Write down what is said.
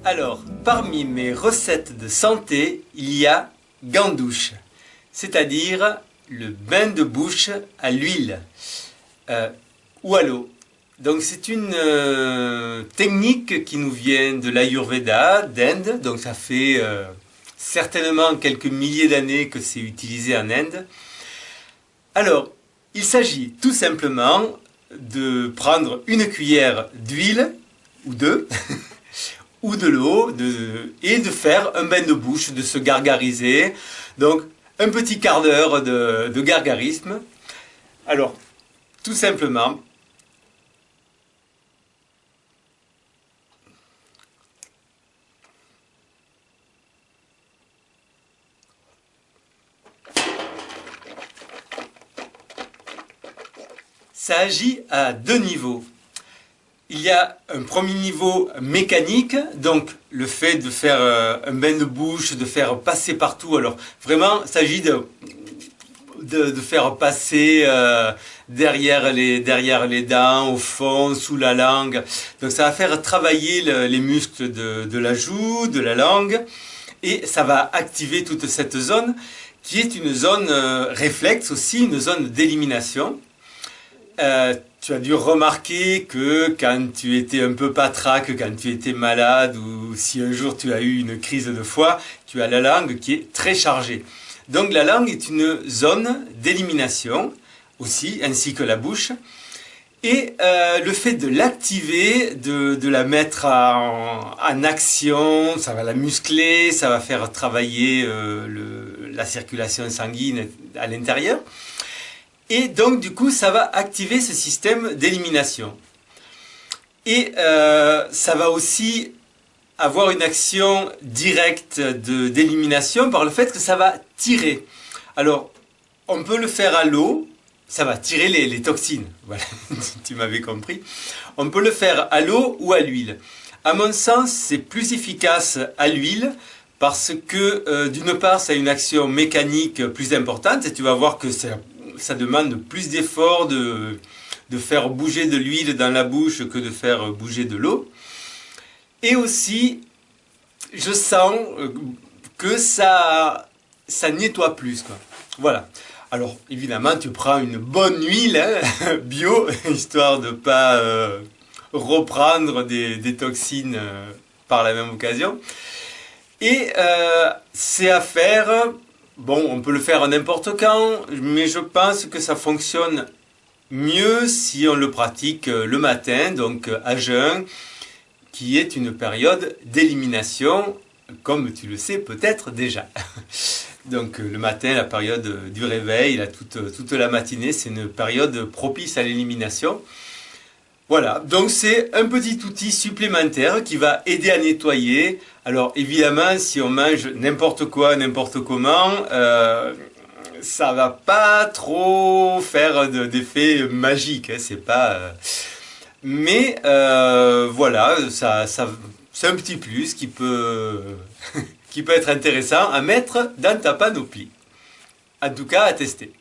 Alors, parmi mes recettes de santé, il y a gandouche, c'est-à-dire le bain de bouche à l'huile ou à l'eau. Donc c'est une technique qui nous vient de l'Ayurveda, d'Inde, donc ça fait certainement quelques milliers d'années que c'est utilisé en Inde. Alors, il s'agit tout simplement de prendre une cuillère d'huile, ou deux, ou de l'eau, et de faire un bain de bouche, de se gargariser. Donc, un petit quart d'heure de gargarisme. Alors, tout simplement, ça agit à deux niveaux. Il y a un premier niveau mécanique, donc le fait de faire un bain de bouche, de faire passer partout. Alors vraiment, il s'agit de faire passer derrière les dents, au fond, sous la langue. Donc ça va faire travailler les muscles de la joue, de la langue, et ça va activer toute cette zone qui est une zone réflexe aussi, une zone d'élimination. Tu as dû remarquer que quand tu étais un peu patraque, quand tu étais malade ou si un jour tu as eu une crise de foie, tu as la langue qui est très chargée. Donc la langue est une zone d'élimination aussi, ainsi que la bouche. Et le fait de l'activer, de la mettre en action, ça va la muscler, ça va faire travailler la circulation sanguine à l'intérieur. Et donc, du coup, ça va activer ce système d'élimination. Et ça va aussi avoir une action directe d'élimination par le fait que ça va tirer. Alors, on peut le faire à l'eau, ça va tirer les toxines. Voilà, tu m'avais compris. On peut le faire à l'eau ou à l'huile. À mon sens, c'est plus efficace à l'huile parce que, d'une part, ça a une action mécanique plus importante et tu vas voir que ça demande plus d'efforts de faire bouger de l'huile dans la bouche que de faire bouger de l'eau. Et aussi, je sens que ça nettoie plus, quoi. Voilà. Alors, évidemment, tu prends une bonne huile bio, histoire de ne pas reprendre des toxines par la même occasion. Et c'est à faire... Bon, on peut le faire n'importe quand, mais je pense que ça fonctionne mieux si on le pratique le matin, donc à jeun, qui est une période d'élimination, comme tu le sais peut-être déjà. Donc le matin, la période du réveil, toute la matinée, c'est une période propice à l'élimination. Voilà, donc c'est un petit outil supplémentaire qui va aider à nettoyer. Alors évidemment, si on mange n'importe quoi, n'importe comment, ça va pas trop faire d'effet magique. Hein, c'est pas. Mais voilà, c'est un petit plus qui peut qui peut être intéressant à mettre dans ta panoplie. En tout cas, à tester.